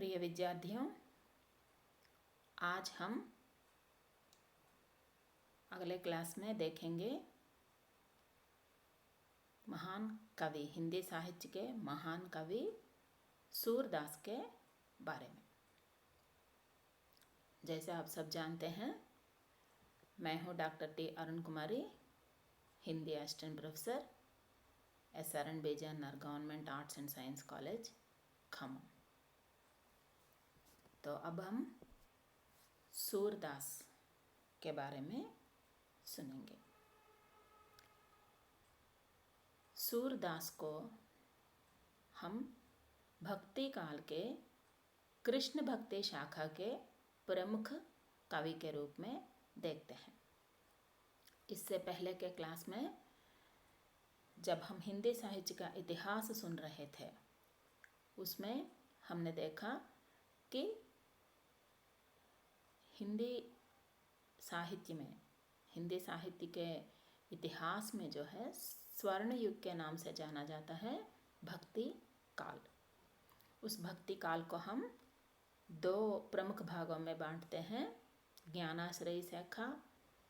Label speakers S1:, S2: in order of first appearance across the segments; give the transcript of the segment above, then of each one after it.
S1: प्रिय विद्यार्थियों, आज हम अगले क्लास में देखेंगे महान कवि, हिंदी साहित्य के महान कवि सूरदास के बारे में। जैसे आप सब जानते हैं, मैं हूँ doctor T Arun Kumari, Hindi assistant professor, SRN basin government arts and science college Khammam. तो अब हम सूरदास के बारे में सुनेंगे। सूरदास को हम भक्ति काल के कृष्ण भक्ति शाखा के प्रमुख कवि के रूप में देखते हैं। इससे पहले के क्लास में जब हम हिंदी साहित्य का इतिहास सुन रहे थे, उसमें हमने देखा कि हिंदी साहित्य के इतिहास में जो है स्वर्ण युग के नाम से जाना जाता है भक्ति काल। उस भक्ति काल को हम दो प्रमुख भागों में बांटते हैं, ज्ञानाश्रयी शाखा,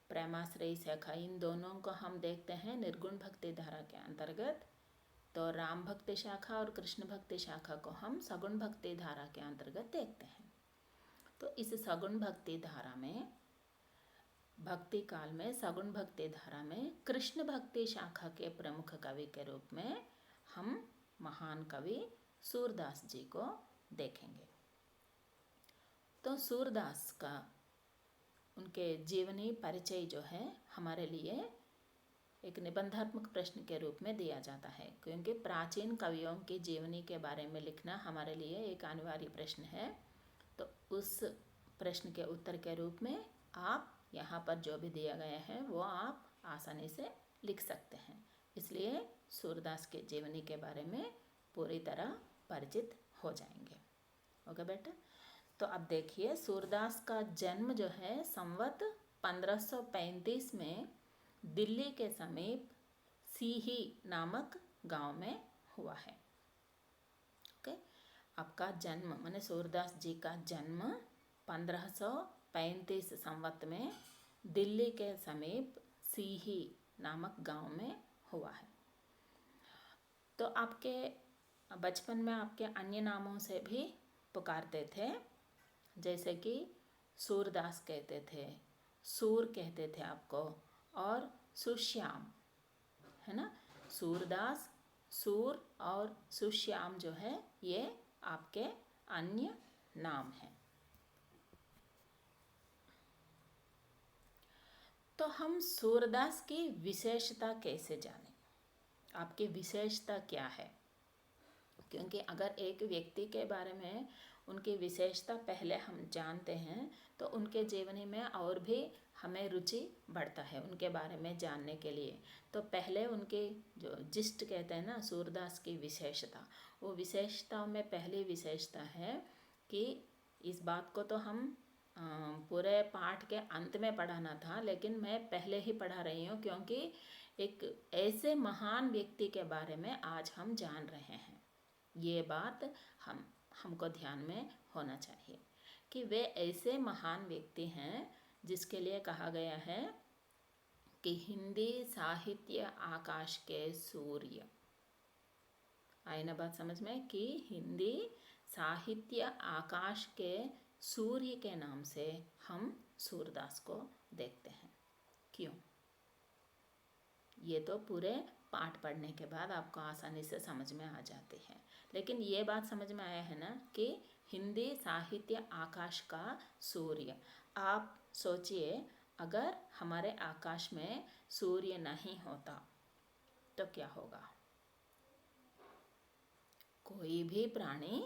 S1: प्रेमाश्रयी शाखा। इन दोनों को हम देखते हैं निर्गुण भक्ति धारा के अंतर्गत। तो राम भक्ति शाखा और कृष्ण भक्ति शाखा को हम सगुण भक्ति धारा के अंतर्गत देखते हैं। तो इस सगुण भक्ति धारा में, भक्ति काल में सगुण भक्ति धारा में कृष्ण भक्ति शाखा के प्रमुख कवि के रूप में हम महान कवि सूरदास जी को देखेंगे। तो सूरदास का उनके जीवनी परिचय जो है हमारे लिए एक निबंधात्मक प्रश्न के रूप में दिया जाता है, क्योंकि प्राचीन कवियों की जीवनी के बारे में लिखना हमारे लिए एक अनिवार्य प्रश्न है। तो उस प्रश्न के उत्तर के रूप में आप यहाँ पर जो भी दिया गया है वो आप आसानी से लिख सकते हैं। इसलिए सूरदास के जीवनी के बारे में पूरी तरह परिचित हो जाएंगे। ओके बेटा, तो अब देखिए, सूरदास का जन्म जो है संवत 1535 में दिल्ली के समीप सीही नामक गांव में हुआ है। ओके, आपका जन्म माने सूरदास जी का जन्म 1535 संवत में दिल्ली के समीप सीही नामक गांव में हुआ है। तो आपके बचपन में आपके अन्य नामों से भी पुकारते थे, जैसे कि सूरदास कहते थे, सूर कहते थे आपको, और सुश्याम, है ना। सूरदास, सूर और सुश्याम जो है ये आपके अन्य नाम हैं। तो हम सूरदास की विशेषता कैसे जानें, आपकी विशेषता क्या है? क्योंकि अगर एक व्यक्ति के बारे में उनकी विशेषता पहले हम जानते हैं तो उनके जीवनी में और भी हमें रुचि बढ़ता है उनके बारे में जानने के लिए। तो पहले उनके जो जिस्ट कहते हैं ना, सूरदास की विशेषता, वो विशेषताओं में पहली विशेषता है कि इस बात को तो हम पूरे पाठ के अंत में पढ़ाना था, लेकिन मैं पहले ही पढ़ा रही हूँ, क्योंकि एक ऐसे महान व्यक्ति के बारे में आज हम जान रहे हैं। ये बात हमको ध्यान में होना चाहिए कि वे ऐसे महान व्यक्ति हैं जिसके लिए कहा गया है कि हिंदी साहित्य आकाश के सूर्य। आई ना बात समझ में, कि हिंदी साहित्य आकाश के सूर्य के नाम से हम सूरदास को देखते हैं। क्यों? ये तो पूरे पाठ पढ़ने के बाद आपको आसानी से समझ में आ जाती है, लेकिन ये बात समझ में आया है ना कि हिंदी साहित्य आकाश का सूर्य। आप सोचिए, अगर हमारे आकाश में सूर्य नहीं होता तो क्या होगा? कोई भी प्राणी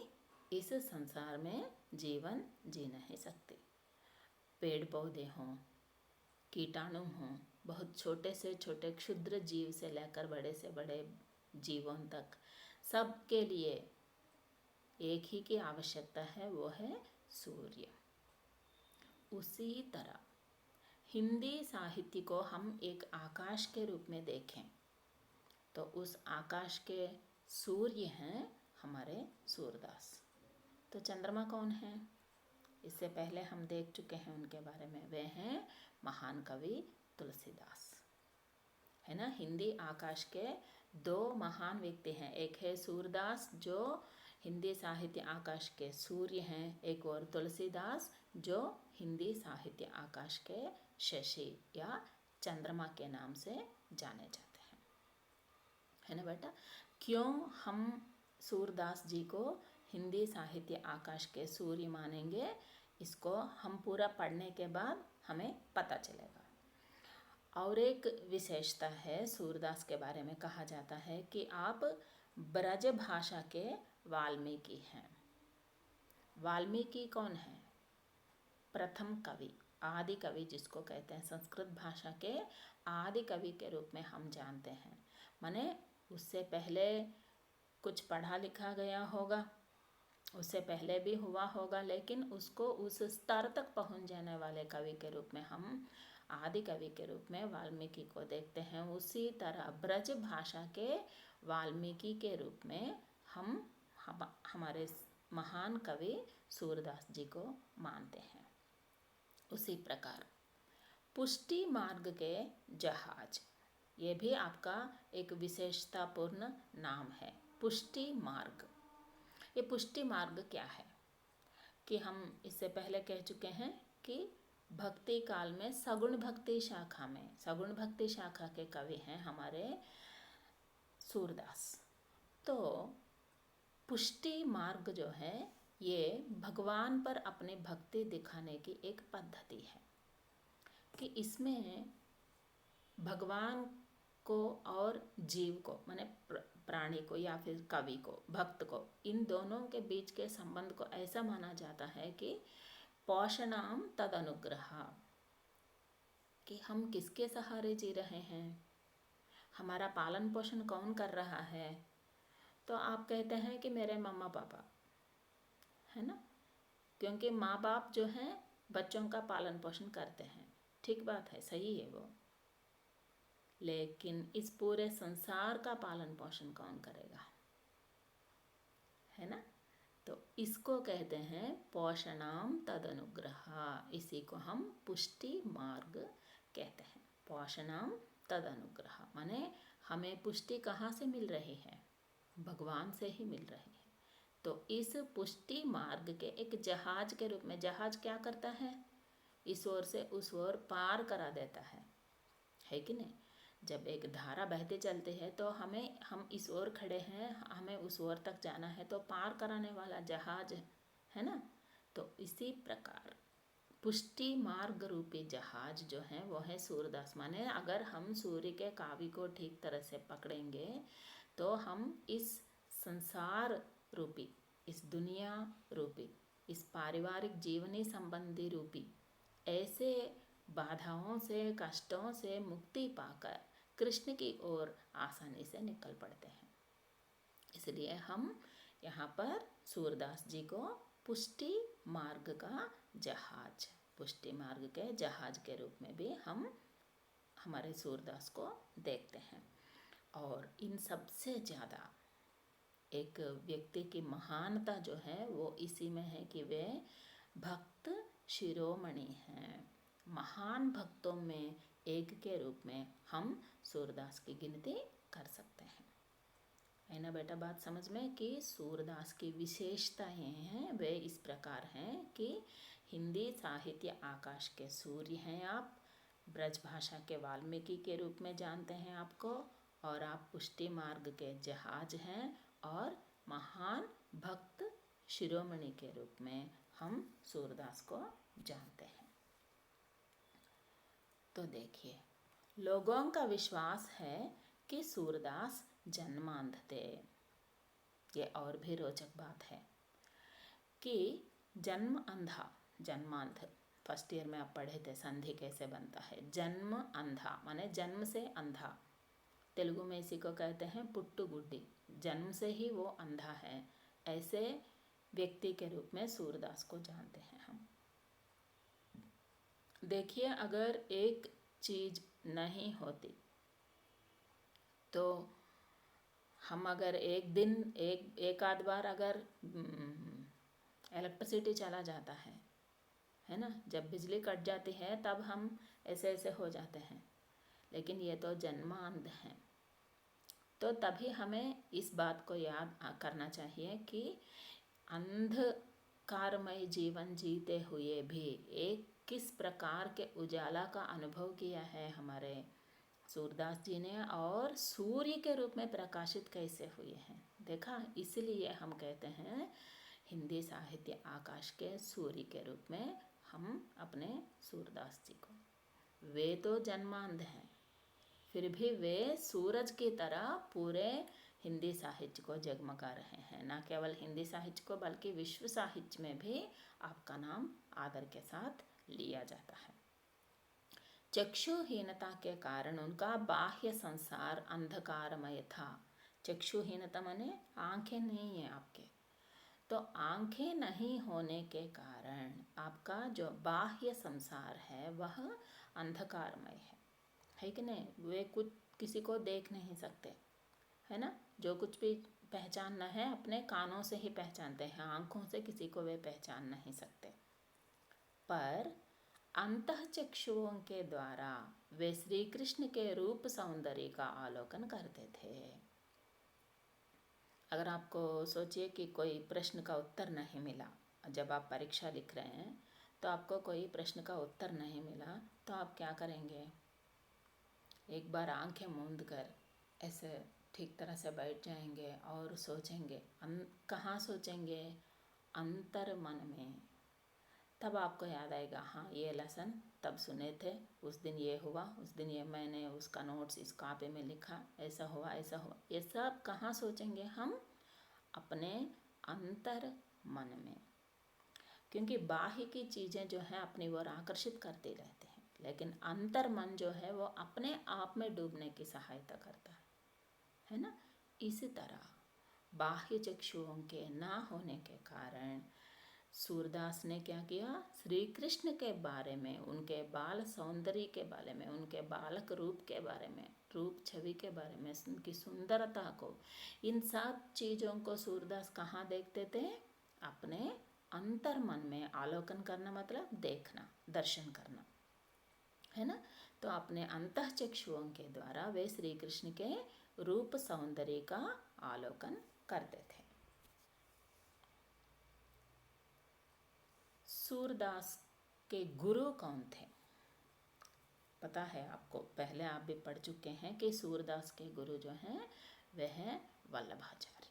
S1: इस संसार में जीवन जी नहीं सकते। पेड़ पौधे हों, कीटाणु हों, बहुत छोटे से छोटे क्षुद्र जीव से लेकर बड़े से बड़े जीवों तक, सबके लिए एक ही की आवश्यकता है, वो है सूर्य। उसी तरह हिंदी साहित्य को हम एक आकाश के रूप में देखें तो उस आकाश के सूर्य हैं हमारे सूरदास। तो चंद्रमा कौन है? इससे पहले हम देख चुके हैं उनके बारे में। वे हैं महान कवि तुलसीदास, है ना। हिंदी आकाश के दो महान व्यक्ति हैं, एक है सूरदास जो हिंदी साहित्य आकाश के सूर्य हैं, एक और तुलसीदास जो हिंदी साहित्य आकाश के शशि या चंद्रमा के नाम से जाने जाते हैं, है ना बेटा। क्यों हम सूरदास जी को हिंदी साहित्य आकाश के सूर्य मानेंगे, इसको हम पूरा पढ़ने के बाद हमें पता चलेगा। और एक विशेषता है सूरदास के बारे में, कहा जाता है कि आप ब्रज भाषा के वाल्मीकि हैं। वाल्मीकि कौन है? प्रथम कवि, आदि कवि जिसको कहते हैं, संस्कृत भाषा के आदि कवि के रूप में हम जानते हैं। माने उससे पहले कुछ पढ़ा लिखा गया होगा, उससे पहले भी हुआ होगा, लेकिन उसको उस स्तर तक पहुंच जाने वाले कवि के रूप में हम आदि कवि के रूप में वाल्मीकि को देखते हैं। उसी तरह ब्रज भाषा के वाल्मीकि के रूप में हम हमारे महान कवि सूरदास जी को मानते हैं। उसी प्रकार पुष्टि मार्ग के जहाज, ये भी आपका एक विशेषतापूर्ण नाम है, पुष्टि मार्ग। ये पुष्टि मार्ग क्या है कि हम इससे पहले कह चुके हैं कि भक्ति काल में सगुण भक्ति शाखा में, सगुण भक्ति शाखा के कवि हैं हमारे सूरदास। तो पुष्टि मार्ग जो है ये भगवान पर अपनी भक्ति दिखाने की एक पद्धति है कि इसमें भगवान को और जीव को, माने प्राणी को या फिर कवि को, भक्त को, इन दोनों के बीच के संबंध को ऐसा माना जाता है कि पोषणाम तद अनुग्रह, कि हम किसके सहारे जी रहे हैं, हमारा पालन पोषण कौन कर रहा है। तो आप कहते हैं कि मेरे मम्मा पापा, है ना, क्योंकि माँ बाप जो हैं बच्चों का पालन पोषण करते हैं, ठीक बात है, सही है वो। लेकिन इस पूरे संसार का पालन पोषण कौन करेगा, है ना। तो इसको कहते हैं पोषणाम तद अनुग्रह, इसी को हम पुष्टि मार्ग कहते हैं। पोषणाम तद अनुग्रह माने हमें पुष्टि कहाँ से मिल रही है? भगवान से ही मिल रही है। तो इस पुष्टि मार्ग के एक जहाज के रूप में, जहाज क्या करता है? इस ओर से उस ओर पार करा देता है कि नहीं। जब एक धारा बहती चलती है तो हम इस ओर खड़े हैं, हमें उस ओर तक जाना है, तो पार कराने वाला जहाज है ना। तो इसी प्रकार पुष्टि मार्ग रूपी जहाज जो है वो है सूरदास। माने अगर हम सूर्य के काव्य को ठीक तरह से पकड़ेंगे तो हम इस संसार रूपी, इस दुनिया रूपी, इस पारिवारिक जीवनी संबंधी रूपी ऐसे बाधाओं से, कष्टों से मुक्ति पाकर कृष्ण की ओर आसानी से निकल पड़ते हैं। इसलिए हम यहाँ पर सूरदास जी को पुष्टि मार्ग का जहाज, पुष्टि मार्ग के जहाज के रूप में भी हम हमारे सूरदास को देखते हैं। और इन सबसे ज़्यादा एक व्यक्ति की महानता जो है वो इसी में है कि वे भक्त शिरोमणि हैं। महान भक्तों में एक के रूप में हम सूरदास की गिनती कर सकते हैं, है ना बेटा। बात समझ में कि सूरदास की विशेषताएं हैं, वे इस प्रकार हैं कि हिंदी साहित्य आकाश के सूर्य हैं आप, ब्रज भाषा के वाल्मीकि के रूप में जानते हैं आपको, और आप पुष्टि मार्ग के जहाज हैं, और महान भक्त शिरोमणि के रूप में हम सूरदास को जानते हैं। तो देखिए, लोगों का विश्वास है कि सूरदास जन्मांध थे। ये और भी रोचक बात है कि जन्म अंधा, जन्मांध, फर्स्ट ईयर में आप पढ़े थे संधि कैसे बनता है। जन्म अंधा माने जन्म से अंधा, तेलुगु में इसी को कहते हैं पुट्टू गुड्डी, जन्म से ही वो अंधा है, ऐसे व्यक्ति के रूप में सूरदास को जानते हैं हम। देखिए, अगर एक चीज़ नहीं होती तो हम अगर एक दिन एक आध बार अगर इलेक्ट्रिसिटी चला जाता है ना। जब बिजली कट जाती है तब हम ऐसे ऐसे हो जाते हैं, लेकिन ये तो जन्मांध हैं। तो तभी हमें इस बात को याद करना चाहिए कि अंधकारमय जीवन जीते हुए भी एक किस प्रकार के उजाला का अनुभव किया है हमारे सूरदास जी ने, और सूर्य के रूप में प्रकाशित कैसे हुए हैं देखा। इसलिए हम कहते हैं हिंदी साहित्य आकाश के सूर्य के रूप में हम अपने सूरदास जी को। वे तो जन्मांध हैं, फिर भी वे सूरज की तरह पूरे हिंदी साहित्य को जगमगा रहे हैं। न केवल हिंदी साहित्य को बल्कि विश्व साहित्य में भी आपका नाम आदर के साथ लिया जाता है। चक्षुहीनता के कारण उनका बाह्य संसार अंधकारमय था। चक्षुहीनता माने आंखें नहीं है आपके, तो आंखें नहीं होने के कारण आपका जो बाह्य संसार है वह अंधकारमय है कि नहीं। वे कुछ किसी को देख नहीं सकते, है ना। जो कुछ भी पहचानना है अपने कानों से ही पहचानते हैं, आंखों से किसी को वे पहचान नहीं सकते। पर अंतःचक्षुओं के द्वारा वे श्री कृष्ण के रूप सौंदर्य का अवलोकन करते थे। अगर आपको सोचिए कि कोई प्रश्न का उत्तर नहीं मिला, जब आप परीक्षा लिख रहे हैं तो आपको कोई प्रश्न का उत्तर नहीं मिला, तो आप क्या करेंगे? एक बार आंखें मूंद कर ऐसे ठीक तरह से बैठ जाएंगे और सोचेंगे। कहाँ सोचेंगे? अंतर मन में। तब आपको याद आएगा, हाँ ये लेसन तब सुने थे, उस दिन ये हुआ, उस दिन ये मैंने उसका नोट्स इस कॉपी में लिखा, ऐसा हुआ ऐसा हुआ। ये सब कहाँ सोचेंगे हम? अपने अंतर मन में। क्योंकि बाह्य की चीज़ें जो है अपनी ओर आकर्षित करते रहते हैं, लेकिन अंतर मन जो है वो अपने आप में डूबने की सहायता करता है ना। इसी तरह बाह्य चक्षुओं के ना होने के कारण सूरदास ने क्या किया? श्री कृष्ण के बारे में, उनके बाल सौंदर्य के बारे में, उनके बालक रूप के बारे में, रूप छवि के बारे में, उनकी सुंदरता को, इन सब चीज़ों को सूरदास कहाँ देखते थे? अपने अंतर मन में। अवलोकन करना मतलब देखना, दर्शन करना, है ना। तो अपने अंतःचक्षुओं के द्वारा वे श्री कृष्ण के रूप सौंदर्य का अवलोकन करते थे। सूरदास के गुरु कौन थे? पता है आपको, पहले आप भी पढ़ चुके हैं कि सूरदास के गुरु जो हैं वह हैं वल्लभाचार्य।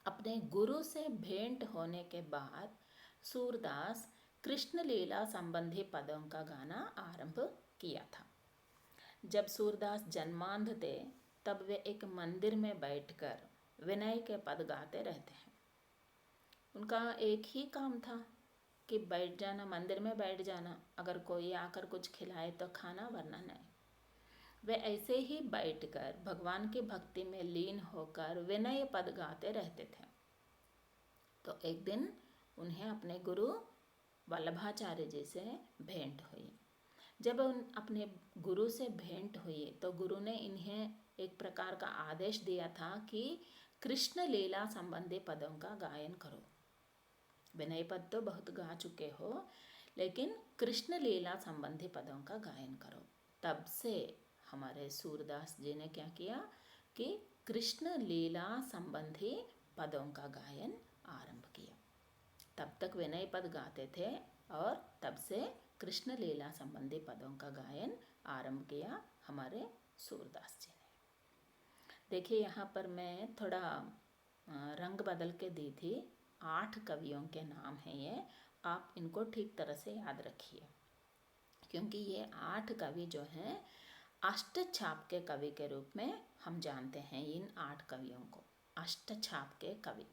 S1: अपने गुरु से भेंट होने के बाद सूरदास कृष्ण लीला संबंधी पदों का गाना आरंभ किया था। जब सूरदास जन्मांध थे तब वे एक मंदिर में बैठकर विनय के पद गाते रहते हैं। उनका एक ही काम था कि बैठ जाना, मंदिर में बैठ जाना, अगर कोई आकर कुछ खिलाए तो खाना, वरना नहीं। वे ऐसे ही बैठकर भगवान की भक्ति में लीन होकर विनय पद गाते रहते थे। तो एक दिन उन्हें अपने गुरु वल्लभाचार्य जी से भेंट हुई। जब उन अपने गुरु से भेंट हुई तो गुरु ने इन्हें एक प्रकार का आदेश दिया था कि कृष्ण लीला संबंधी पदों का गायन करो। विनय पद तो बहुत गा चुके हो, लेकिन कृष्ण लीला संबंधी पदों का गायन करो। तब से हमारे सूरदास जी ने क्या किया कि कृष्ण लीला संबंधी पदों का गायन आरंभ किया। तब तक विनय पद गाते थे और तब से कृष्ण लीला संबंधी पदों का गायन आरंभ किया हमारे सूरदास जी ने। देखिए यहाँ पर मैं थोड़ा रंग बदल के दी थी। 8 कवियों के नाम हैं ये, आप इनको ठीक तरह से याद रखिए, क्योंकि ये 8 कवि जो हैं अष्टछाप के कवि के रूप में हम जानते हैं। इन 8 कवियों को अष्टछाप के कवि,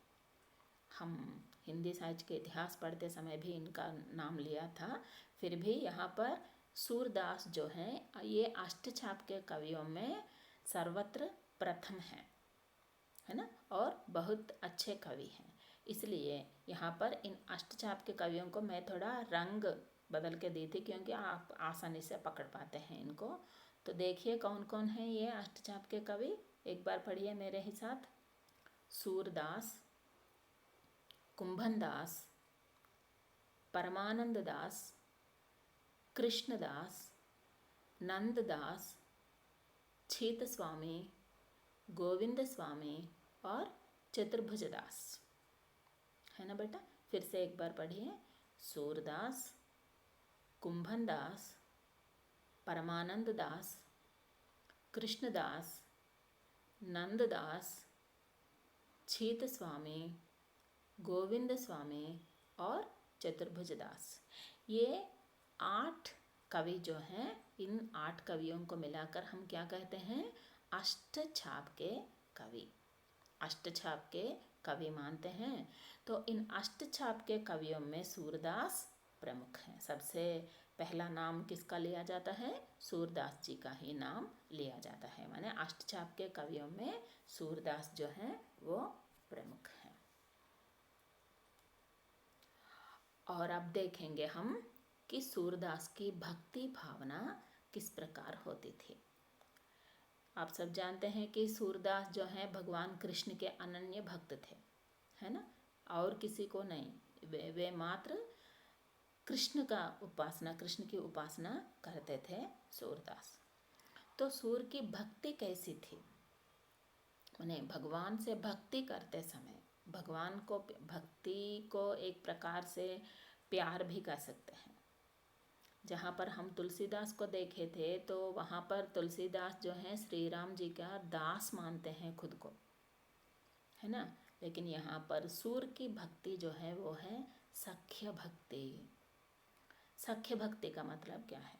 S1: हम हिंदी साहित्य के इतिहास पढ़ते समय भी इनका नाम लिया था, फिर भी यहाँ पर सूरदास जो हैं ये अष्टछाप के कवियों में सर्वत्र प्रथम है ना, और बहुत अच्छे कवि हैं। इसलिए यहाँ पर इन अष्टछाप के कवियों को मैं थोड़ा रंग बदल के दी थी, क्योंकि आप आसानी से पकड़ पाते हैं इनको। तो देखिए कौन कौन हैं ये अष्टछाप के कवि, एक बार पढ़िए मेरे ही साथ। सूरदास, कुंभन दास, परमानंद दास, कृष्णदास, नंददास, छीत स्वामी, गोविंद स्वामी और चतुर्भुज दास। है ना बेटा? फिर से एक बार पढ़िए। सूरदास, कुंभन दास, परमानंद दास, कृष्णदास, नंददास, छीत स्वामी, गोविंद स्वामी और चतुर्भुज दास। ये 8 कवि जो हैं, इन 8 कवियों को मिलाकर हम क्या कहते हैं? अष्टछाप के कवि। अष्टछाप के कवि मानते हैं। तो इन अष्टछाप के कवियों में सूरदास प्रमुख हैं। सबसे पहला नाम किसका लिया जाता है? सूरदास जी का ही नाम लिया जाता है। माने अष्टछाप के कवियों में सूरदास जो हैं वो प्रमुख हैं। और अब देखेंगे हम कि सूरदास की भक्ति भावना किस प्रकार होती थी। आप सब जानते हैं कि सूरदास जो हैं भगवान कृष्ण के अनन्य भक्त थे, है ना? और किसी को नहीं, वे मात्र कृष्ण की उपासना करते थे सूरदास। तो सूर की भक्ति कैसी थी? माने भगवान से भक्ति करते समय, भगवान को भक्ति को एक प्रकार से प्यार भी कर सकते हैं। जहाँ पर हम तुलसीदास को देखे थे तो वहाँ पर तुलसीदास जो हैं श्री राम जी का दास मानते हैं खुद को, है ना? लेकिन यहाँ पर सूर की भक्ति जो है वो है सख्य भक्ति। सख्य भक्ति का मतलब क्या है?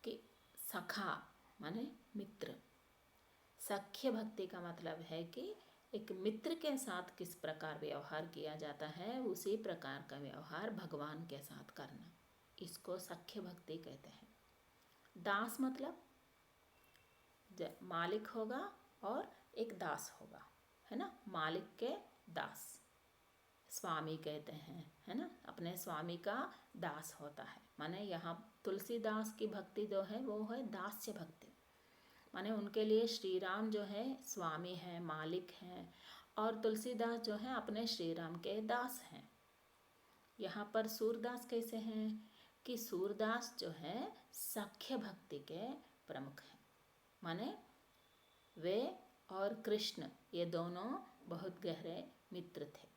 S1: कि सखा माने मित्र। सख्य भक्ति का मतलब है कि एक मित्र के साथ किस प्रकार व्यवहार किया जाता है, उसी प्रकार का व्यवहार भगवान के साथ करना, इसको सख्य भक्ति कहते हैं। दास मतलब मालिक होगा और एक दास होगा, है ना? मालिक के दास स्वामी कहते हैं, है ना? अपने स्वामी का दास होता है। माने यहाँ तुलसीदास की भक्ति जो है वो है दास्य भक्ति। माने उनके लिए श्री राम जो है स्वामी है, मालिक हैं, और तुलसीदास जो है अपने श्री राम के दास हैं। यहाँ पर सूरदास कैसे हैं? कि सूरदास जो है सख्य भक्ति के प्रमुख हैं। माने वे और कृष्ण ये दोनों बहुत गहरे मित्र थे,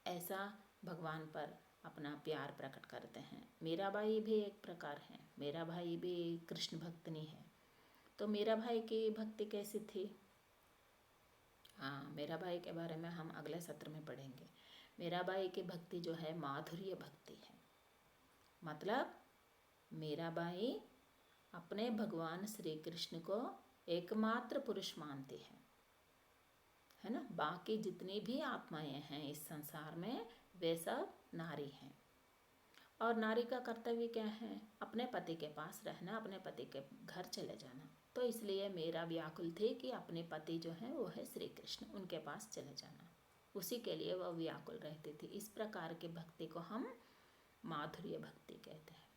S1: ऐसा भगवान पर अपना प्यार प्रकट करते हैं। मीराबाई भी एक प्रकार है, मीराबाई भी कृष्ण भक्तनी है। तो मीराबाई की भक्ति कैसी थी? हाँ, मीराबाई के बारे में हम अगले सत्र में पढ़ेंगे। मीराबाई की भक्ति जो है माधुर्य भक्ति है। मतलब मीराबाई अपने भगवान श्री कृष्ण को एकमात्र पुरुष मानती है ना? बाकी जितनी भी आत्माएं हैं इस संसार में वे सब नारी हैं। और नारी का कर्तव्य क्या है? अपने पति के पास रहना, अपने पति के घर चले जाना। तो इसलिए मेरा व्याकुल थी कि अपने पति जो है वो है श्री कृष्ण, उनके पास चले जाना, उसी के लिए वह व्याकुल रहती थी। इस प्रकार की भक्ति को हम माधुर्य भक्ति कहते हैं।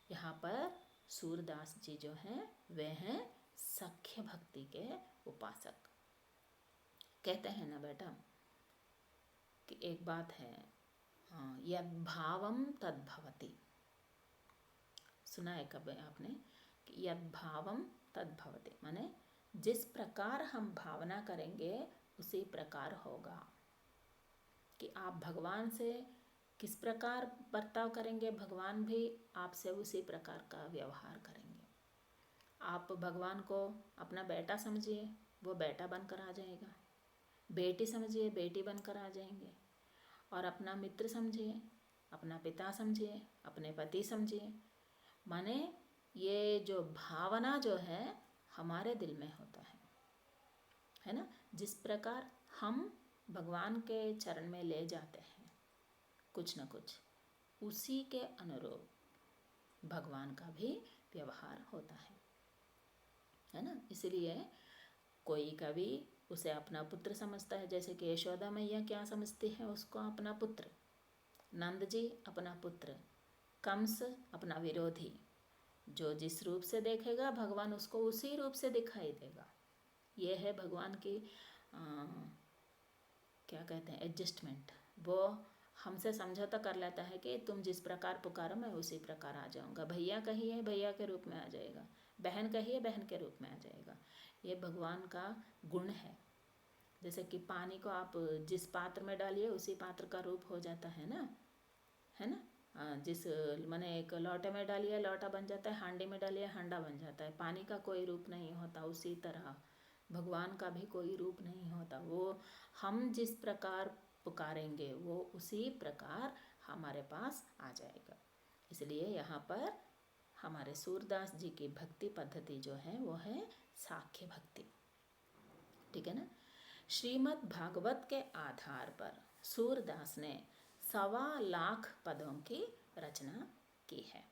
S1: यहाँ पर सूरदास जी जो हैं वे हैं सख्य भक्ति के उपासक। कहते हैं ना बेटा कि एक बात है, यद भावम तद भवति। सुना है कभी आपने कि यद भावम तद भवति, माने जिस प्रकार हम भावना करेंगे उसी प्रकार होगा। कि आप भगवान से किस प्रकार बर्ताव करेंगे, भगवान भी आपसे उसी प्रकार का व्यवहार करेंगे। आप भगवान को अपना बेटा समझिए, वो बेटा बनकर आ जाएगा। बेटी समझिए, बेटी बनकर आ जाएंगे। और अपना मित्र समझिए, अपना पिता समझिए, अपने पति समझिए। माने ये जो भावना जो है हमारे दिल में होता है ना? जिस प्रकार हम भगवान के चरण में ले जाते हैं कुछ न कुछ, उसी के अनुरूप भगवान का भी व्यवहार होता है ना? इसलिए कोई कवि उसे अपना पुत्र समझता है, जैसे कि यशोदा मैया क्या समझती है उसको? अपना पुत्र। नंद जी अपना पुत्र, कंस अपना विरोधी। जो जिस रूप से देखेगा भगवान उसको उसी रूप से दिखाई देगा। ये है भगवान की क्या कहते हैं, एडजस्टमेंट, वो हमसे समझौता कर लेता है कि तुम जिस प्रकार पुकारो मैं उसी प्रकार आ जाऊंगा। भैया कहिए भैया के रूप में आ जाएगा, बहन कहिए बहन के रूप में आ जाएगा। ये भगवान का गुण है। जैसे कि पानी को आप जिस पात्र में डालिए उसी पात्र का रूप हो जाता है ना, है ना। जिस माने एक लोटे में डालिए लोटा बन जाता है, हांडी में डालिए हांडा बन जाता है। पानी का कोई रूप नहीं होता, उसी तरह भगवान का भी कोई रूप नहीं होता। वो हम जिस प्रकार पुकारेंगे वो उसी प्रकार हमारे पास आ जाएगा। इसलिए यहाँ पर हमारे सूरदास जी की भक्ति पद्धति जो है वो है साख्य भक्ति, ठीक है ना। श्रीमद् भागवत के आधार पर सूरदास ने 1.25 लाख पदों की रचना की है।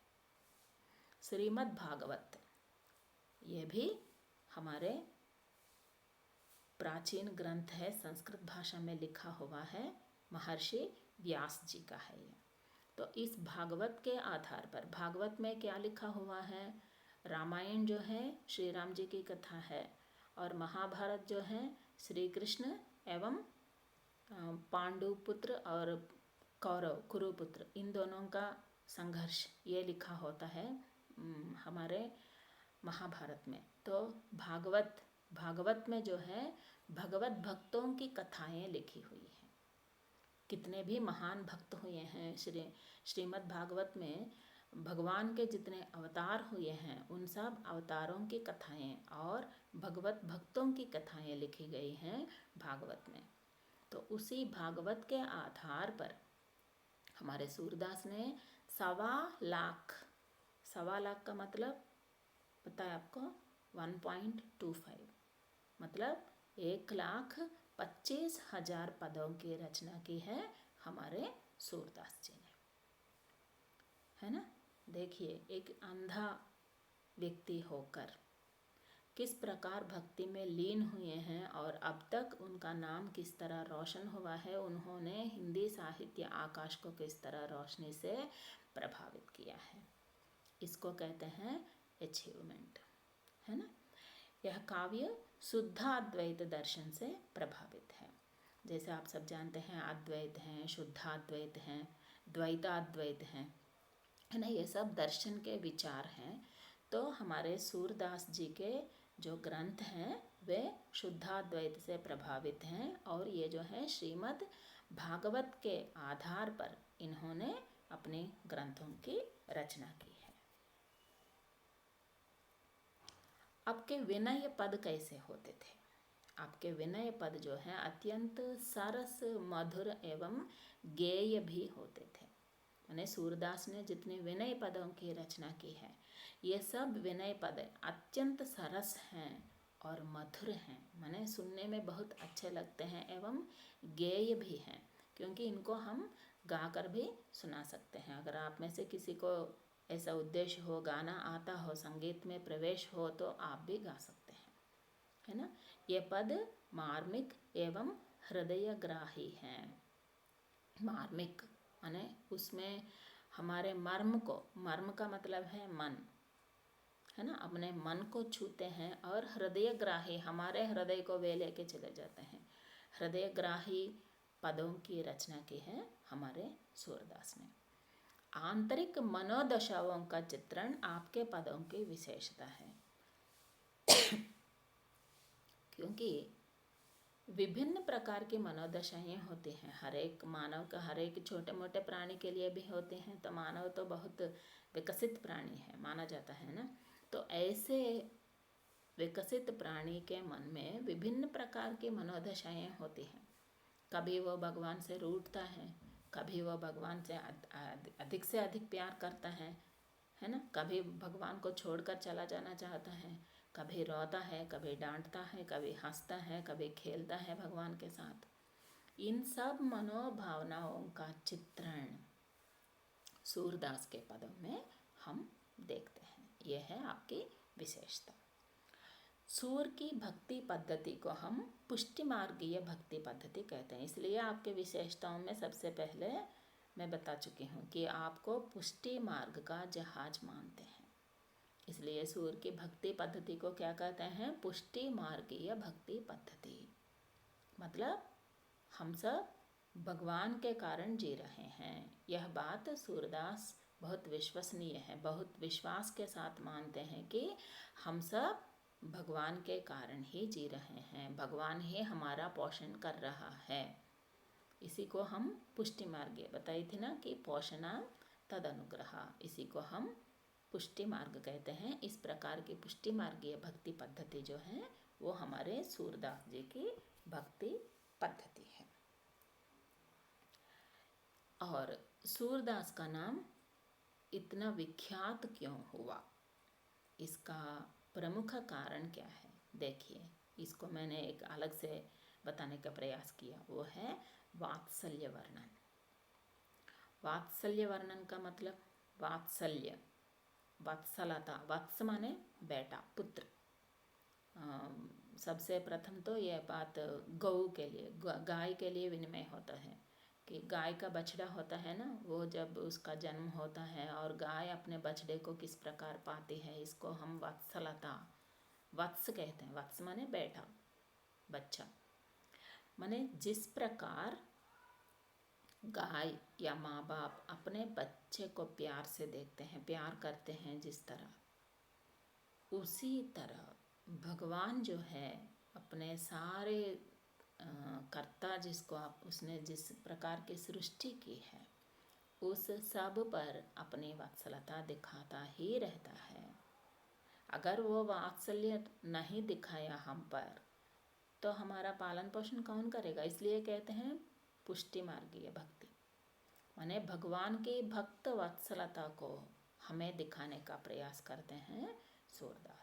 S1: श्रीमद् भागवत ये भी हमारे प्राचीन ग्रंथ है, संस्कृत भाषा में लिखा हुआ है, महर्षि व्यास जी का है ये। तो इस भागवत के आधार पर, भागवत में क्या लिखा हुआ है, रामायण जो है श्री राम जी की कथा है, और महाभारत जो है श्री कृष्ण एवं पांडुपुत्र और कौरव कुरुपुत्र इन दोनों का संघर्ष, ये लिखा होता है हमारे महाभारत में। तो भागवत में जो है भगवत भक्तों की कथाएं लिखी हुई हैं। कितने भी महान भक्त हुए हैं श्रीमद् भागवत में, भगवान के जितने अवतार हुए हैं उन सब अवतारों की कथाएं और भगवत भक्तों की कथाएं लिखी गई हैं भागवत में। तो उसी भागवत के आधार पर हमारे सूरदास ने 1.25 लाख का मतलब पता है आपको, 1.25 मतलब 1,25,000 पदों की रचना की है हमारे सूरदास जी ने, है ना। देखिए एक अंधा व्यक्ति होकर किस प्रकार भक्ति में लीन हुए हैं और अब तक उनका नाम किस तरह रोशन हुआ है। उन्होंने हिंदी साहित्य आकाश को किस तरह रोशनी से प्रभावित किया है, इसको कहते हैं अचीवमेंट, है ना। यह काव्य शुद्धाद्वैत दर्शन से प्रभावित है। जैसे आप सब जानते हैं अद्वैत हैं, शुद्धाद्वैत हैं, द्वैताद्वैत हैं, है ना। ये सब दर्शन के विचार हैं। तो हमारे सूरदास जी के जो ग्रंथ हैं वे शुद्धाद्वैत से प्रभावित हैं, और ये जो है श्रीमद् भागवत के आधार पर इन्होंने अपने ग्रंथों की रचना की है। आपके विनय पद कैसे होते थे? आपके विनय पद जो है अत्यंत सरस, मधुर एवं गेय भी होते थे। मैंने सूरदास ने जितने विनय पदों की रचना की है ये सब विनय पद अत्यंत सरस हैं और मधुर हैं, माने सुनने में बहुत अच्छे लगते हैं एवं गेय भी हैं, क्योंकि इनको हम गाकर भी सुना सकते हैं। अगर आप में से किसी को ऐसा उद्देश्य हो, गाना आता हो, संगीत में प्रवेश हो, तो आप भी गा सकते हैं, है ना। ये पद मार्मिक एवं हृदयग्राही हैं। मार्मिक माने उसमें हमारे मर्म का मतलब है मन, है ना, अपने मन को छूते हैं, और हृदयग्राही हमारे हृदय को वे लेके चले जाते हैं। हृदयग्राही पदों की रचना की है हमारे सूरदास ने। आंतरिक मनोदशाओं का चित्रण आपके पदों की विशेषता है। क्योंकि विभिन्न प्रकार की मनोदशाएं होती हैं, हर एक मानव का, हर एक छोटे मोटे प्राणी के लिए भी होते हैं। तो मानव तो बहुत विकसित प्राणी है माना जाता है ना। तो ऐसे विकसित प्राणी के मन में विभिन्न प्रकार की मनोदशाएं होती हैं। कभी वो भगवान से रूठता है, कभी वो भगवान से अधिक प्यार करता है ना। कभी भगवान को छोड़कर चला जाना चाहता है, कभी रोता है, कभी डांटता है, कभी हंसता है, कभी खेलता है भगवान के साथ। इन सब मनोभावनाओं का चित्रण सूरदास के पदों में हम देखते हैं। यह है आपकी विशेषता। सूर की भक्ति पद्धति को हम पुष्टि मार्गीय भक्ति पद्धति कहते हैं। इसलिए आपके विशेषताओं में सबसे पहले मैं बता चुकी हूँ कि आपको पुष्टि मार्ग का जहाज मानते हैं। इसलिए सूर की भक्ति पद्धति को क्या कहते हैं? पुष्टि मार्गीय भक्ति पद्धति। मतलब हम सब भगवान के कारण जी रहे हैं। यह बात सूरदास बहुत विश्वसनीय है, बहुत विश्वास के साथ मानते हैं कि हम सब भगवान के कारण ही जी रहे हैं, भगवान ही हमारा पोषण कर रहा है। इसी को हम पुष्टि मार्ग बताई थी ना कि पोषणा तद अनुग्रह, इसी को हम पुष्टि मार्ग कहते हैं। इस प्रकार की पुष्टि मार्गीय भक्ति पद्धति जो है वो हमारे सूरदास जी की भक्ति पद्धति है। और सूरदास का नाम इतना विख्यात क्यों हुआ, इसका प्रमुख कारण क्या है? देखिए, इसको मैंने एक अलग से बताने का प्रयास किया, वो है वात्सल्य वर्णन। वात्सल्य वर्णन का मतलब वात्सल्य, वत्सलता, वत्स माने बेटा, पुत्र। सबसे प्रथम तो यह बात गौ के लिए, गाय के लिए विनिमय होता है कि गाय का बछड़ा होता है ना, वो जब उसका जन्म होता है और गाय अपने बछड़े को किस प्रकार पाती है, इसको हम वत्सलता, वत्स कहते हैं। वत्स माने बेटा, बच्चा। माने जिस प्रकार गाय या माँ बाप अपने बच्चे को प्यार से देखते हैं, प्यार करते हैं जिस तरह, उसी तरह भगवान जो है अपने सारे कर्ता जिसको आप, उसने जिस प्रकार की सृष्टि की है उस सब पर अपनी वात्सल्यता दिखाता ही रहता है। अगर वो वात्सल्य नहीं दिखाया हम पर तो हमारा पालन पोषण कौन करेगा? इसलिए कहते हैं पुष्टि मार्गीय भक्ति, माने भगवान की भक्त वात्सल्यता को हमें दिखाने का प्रयास करते हैं सूरदास।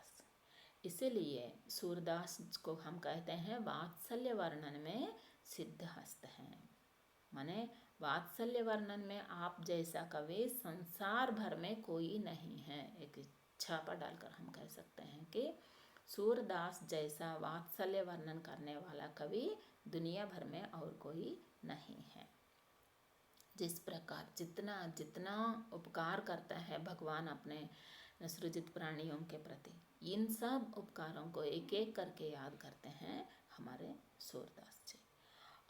S1: इसीलिए सूरदास को हम कहते हैं वात्सल्य वर्णन में सिद्धहस्त हैं। माने वात्सल्य वर्णन में आप जैसा कवि संसार भर में कोई नहीं है। एक छापा डालकर हम कह सकते हैं कि सूरदास जैसा वात्सल्य वर्णन करने वाला कवि दुनिया भर में और कोई नहीं है। जिस प्रकार जितना जितना उपकार करता है भगवान अपने सृजित प्राणियों के प्रति, इन सब उपकारों को एक एक करके याद करते हैं हमारे सूरदास जी।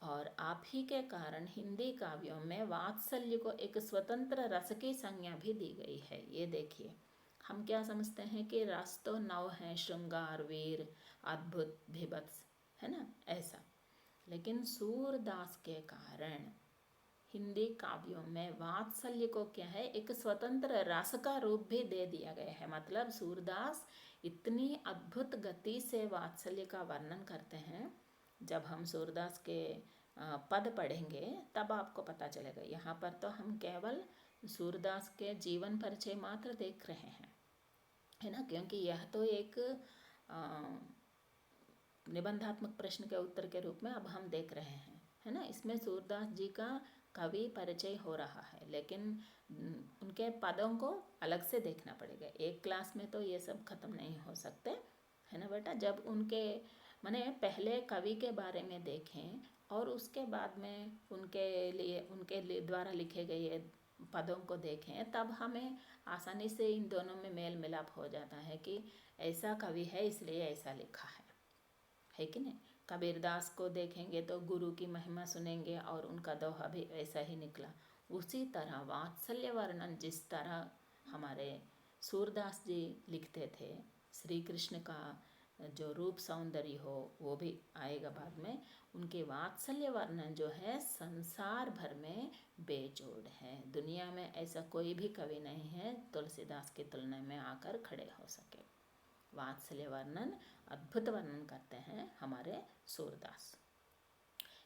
S1: और आप ही के कारण हिंदी काव्यों में वात्सल्य को एक स्वतंत्र रस की संज्ञा भी दी गई है। ये देखिए, हम क्या समझते हैं कि रस तो 9 है, श्रृंगार, वीर, अद्भुत, भीभत्स, है ना, ऐसा। लेकिन सूरदास के कारण हिंदी काव्यों में वात्सल्य को क्या है, एक स्वतंत्र रस का रूप भी दे दिया गया है। मतलब सूरदास इतनी अद्भुत गति से वात्सल्य का वर्णन करते हैं। जब हम सूरदास के पद पढ़ेंगे तब आपको पता चलेगा। यहाँ पर तो हम केवल सूरदास के जीवन परिचय मात्र देख रहे हैं, है ना, क्योंकि यह तो एक निबंधात्मक प्रश्न के उत्तर के रूप में अब हम देख रहे हैं, है ना। इसमें सूरदास जी का कवि परिचय हो रहा है, लेकिन उनके पदों को अलग से देखना पड़ेगा। एक क्लास में तो ये सब खत्म नहीं हो सकते, है ना बेटा। जब उनके माने पहले कवि के बारे में देखें और उसके बाद में उनके लिए द्वारा लिखे गए पदों को देखें, तब हमें आसानी से इन दोनों में मेल मिलाप हो जाता है कि ऐसा कवि है इसलिए ऐसा लिखा है कि नहीं। कबीरदास को देखेंगे तो गुरु की महिमा सुनेंगे और उनका दोहा भी ऐसा ही निकला। उसी तरह वात्सल्य वर्णन जिस तरह हमारे सूरदास जी लिखते थे, श्री कृष्ण का जो रूप सौंदर्य हो वो भी आएगा बाद में, उनके वात्सल्य वर्णन जो है संसार भर में बेजोड़ है। दुनिया में ऐसा कोई भी कवि नहीं है तुलसीदास की तुलना में आकर खड़े हो सके। वात्सल्य वर्णन अद्भुत वर्णन करते हैं हमारे सूरदास।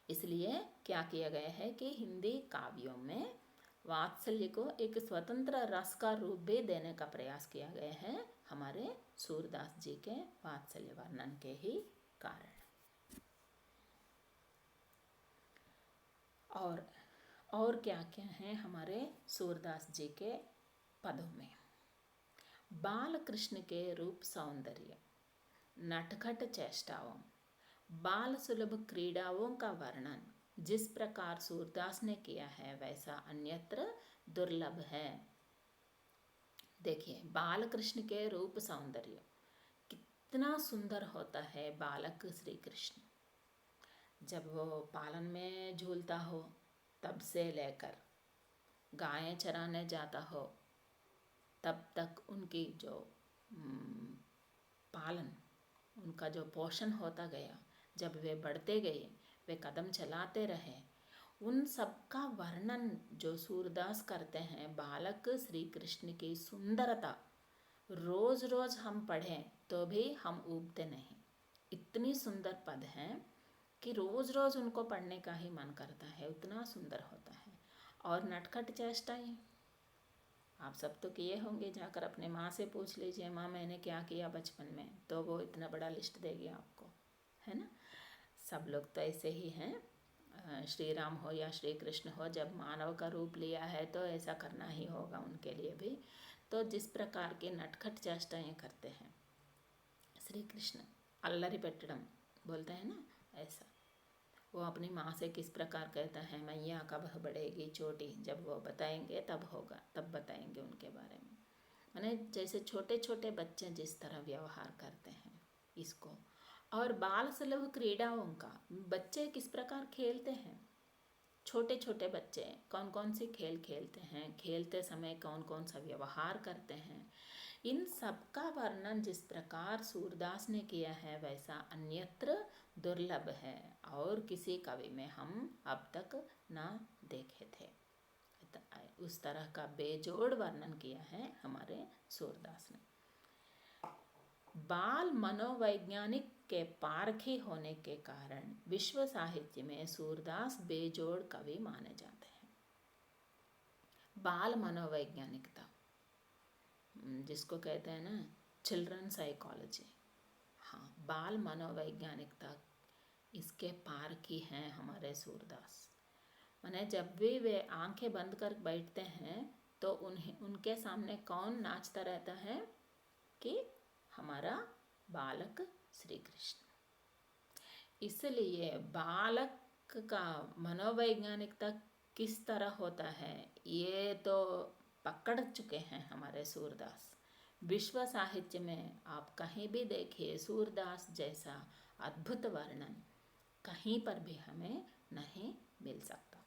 S1: इसलिए क्या किया गया है कि हिंदी काव्यों में वात्सल्य को एक स्वतंत्र रस का रूप भी देने का प्रयास किया गया है हमारे सूरदास जी के वात्सल्य वर्णन के ही कारण। और क्या क्या है हमारे सूरदास जी के पदों में? बाल कृष्ण के रूप सौंदर्य, नटखट चेष्टाओं, बाल सुलभ क्रीड़ाओं का वर्णन जिस प्रकार सूरदास ने किया है वैसा अन्यत्र दुर्लभ है। देखिए, बाल कृष्ण के रूप सौंदर्य, कितना सुंदर होता है बालक श्री कृष्ण। जब वो पालन में झूलता हो तब से लेकर गायें चराने जाता हो तब तक उनकी जो पालन, उनका जो पोषण होता गया, जब वे बढ़ते गए, वे कदम चलाते रहे, उन सब का वर्णन जो सूरदास करते हैं, बालक श्री कृष्ण की सुंदरता रोज रोज हम पढ़ें तो भी हम ऊबते नहीं। इतनी सुंदर पद हैं कि रोज रोज उनको पढ़ने का ही मन करता है, उतना सुंदर होता है। और नटखट चेष्टाएं आप सब तो किए होंगे, जाकर अपने माँ से पूछ लीजिए, माँ मैंने क्या किया बचपन में, तो वो इतना बड़ा लिस्ट देगी आपको, है ना। सब लोग तो ऐसे ही हैं, श्री राम हो या श्री कृष्ण हो, जब मानव का रूप लिया है तो ऐसा करना ही होगा उनके लिए भी। तो जिस प्रकार के नटखट चेष्टाएं करते हैं श्री कृष्ण, अल्लरि पेट्टडम बोलते हैं ना, ऐसा वो अपनी माँ से किस प्रकार कहता है, मैया कब बढ़ेगी चोटी, जब वो बताएंगे तब होगा, तब बताएंगे उनके बारे में। माने जैसे छोटे छोटे बच्चे जिस तरह व्यवहार करते हैं इसको। और बाल सुलभ क्रीड़ाओं का, बच्चे किस प्रकार खेलते हैं, छोटे छोटे बच्चे कौन कौन सी खेल खेलते हैं, खेलते समय कौन कौन सा व्यवहार करते हैं, इन सब का वर्णन जिस प्रकार सूरदास ने किया है वैसा अन्यत्र दुर्लभ है और किसी कवि में हम अब तक ना देखे थे। उस तरह का बेजोड़ वर्णन किया है हमारे सूरदास ने। बाल मनोवैज्ञानिक के पारखी होने के कारण विश्व साहित्य में सूरदास बेजोड़ कवि माने जाते हैं। बाल मनोवैज्ञानिकता जिसको कहते हैं ना चिल्ड्रन साइकोलॉजी, हाँ, बाल मनोवैज्ञानिकता इसके पारखी हैं हमारे सूरदास। माने जब भी वे आंखें बंद कर बैठते हैं तो उनके सामने कौन नाचता रहता है कि हमारा बालक श्री कृष्ण। इसलिए बालक का मनोवैज्ञानिकता किस तरह होता है ये तो पकड़ चुके हैं हमारे सूरदास। विश्व साहित्य में आप कहीं भी देखिए सूरदास जैसा अद्भुत वर्णन कहीं पर भी हमें नहीं मिल सकता।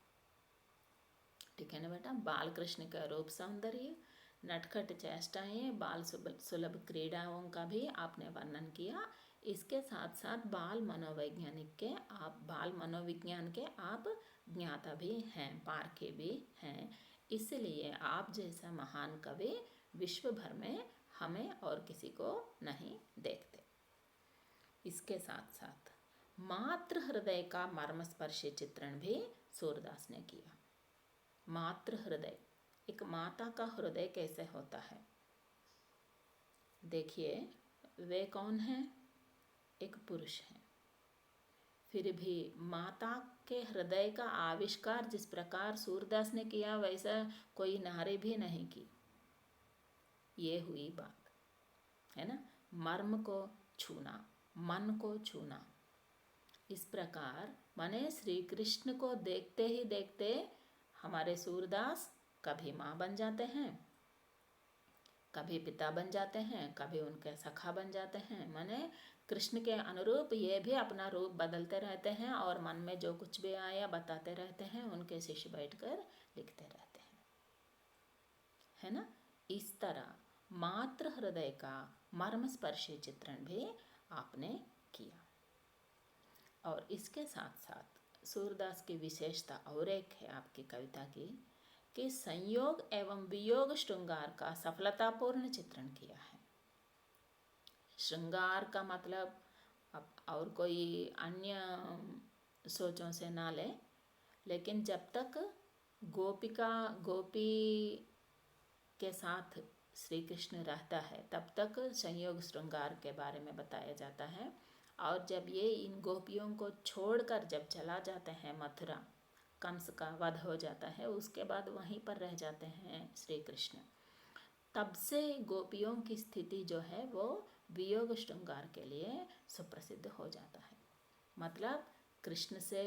S1: ठीक है ना बेटा। बाल कृष्ण का रूप सौंदर्य, नटखट चेष्टाएं, बाल सुलभ क्रीड़ाओं का भी आपने वर्णन किया। इसके साथ साथ बाल मनोवैज्ञानिक के आप, बाल मनोविज्ञान के आप ज्ञाता भी हैं, पारखे भी हैं। इसलिए आप जैसा महान कवि विश्व भर में हमें और किसी को नहीं देखते। इसके साथ साथ मातृ हृदय का मर्मस्पर्शी चित्रण भी सूरदास ने किया। मातृ हृदय, एक माता का हृदय कैसे होता है, देखिए वे कौन हैं, एक पुरुष हैं, फिर भी माता के हृदय का आविष्कार जिस प्रकार सूरदास ने किया वैसा कोई नारी भी नहीं की। ये हुई बात, है ना। मर्म को छूना, मन को छूना, इस प्रकार माने श्री कृष्ण को देखते ही देखते हमारे सूरदास कभी माँ बन जाते हैं, कभी पिता बन जाते हैं, कभी उनके सखा बन जाते हैं। माने कृष्ण के अनुरूप ये भी अपना रूप बदलते रहते हैं और मन में जो कुछ भी आया बताते रहते हैं, उनके शिष्य बैठकर लिखते रहते हैं, है ना। इस तरह मातृ हृदय का मर्मस्पर्शी चित्रण भी आपने किया। और इसके साथ साथ सूरदास की विशेषता और एक है आपकी कविता की कि संयोग एवं वियोग श्रृंगार का सफलतापूर्ण चित्रण किया है। श्रृंगार का मतलब अब और कोई अन्य सोचों से ना ले, लेकिन जब तक गोपी के साथ श्री कृष्ण रहता है तब तक संयोग श्रृंगार के बारे में बताया जाता है। और जब ये इन गोपियों को छोड़कर जब चला जाते हैं मथुरा, कंस का वध हो जाता है, उसके बाद वहीं पर रह जाते हैं श्री कृष्ण, तब से गोपियों की स्थिति जो है वो वियोग श्रृंगार के लिए सुप्रसिद्ध हो जाता है। मतलब कृष्ण से